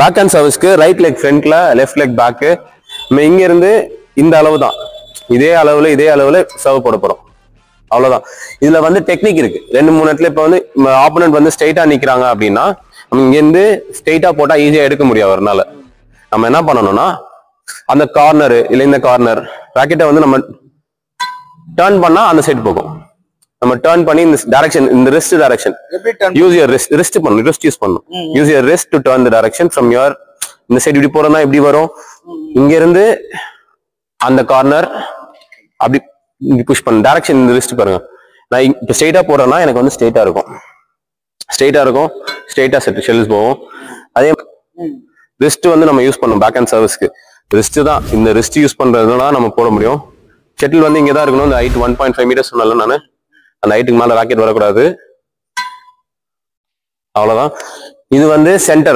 Back hand சர்வீஸ்க்கு right leg ஃப்ரண்ட்ல, left leg bag. நம்ம இங்க இருந்து இந்த அளவு தான், இதே அளவுல சர்வ் போட போறோம், அவ்வளவுதான். இதுல வந்து டெக்னிக் இருக்கு 2-3 இடத்துல. இப்ப வந்து ஆப்போனன்ட் வந்து ஸ்ட்ரைட்டா நிக்கிறாங்க அப்படின்னா நம்ம இங்க இருந்து ஸ்ட்ரைட்டா போட்டா ஈஸியா எடுக்க முடியும் அவர்னால. நம்ம என்ன பண்ணணும்னா அந்த கார்னர் இல்ல இந்த கார்னர் ராக்கெட்டை வந்து நம்ம டர்ன் பண்ணா அந்த சைடு போகும். நம்ம டர்ன் பண்ணி இந்த டைரக்ஷன், இந்த wrist direction use your wrist பண்ணணும், ரிஸ்ட் யூஸ் பண்ணணும். Use your wrist to turn the direction from your. இந்த சைடு இப்படி போறோம்னா எப்படி வரும், இங்க இருந்து அந்த கார்னர் அப்படி புஷ் பண்ண டைரக்ஷன். இந்த ரிஸ்ட் பாருங்க, நான் இப்போ ஸ்ட்ரைட்டா போறேன்னா எனக்கு வந்து ஸ்ட்ரைட்டா இருக்கும், ஸ்ட்ரைட்டா ஷெல்ஸ் போகும். அதே ரிஸ்ட் வந்து நம்ம யூஸ் பண்ணணும் பேக் ஹேண்ட் சர்வீஸ்க்கு. ரிஸ்ட் தான், இந்த ரிஸ்ட் யூஸ் பண்றதுனா நம்ம போட முடியும். ஷட்டில் வந்து இங்கே தான் இருக்கணும். இந்த ஹைட் 1.5 மீட்டர்ஸ் சொன்னால நான் அந்த ஹைட்டுக்கு மேல ராக்கெட் வரக்கூடாது, அவ்வளவுதான். இது வந்து சென்டர்.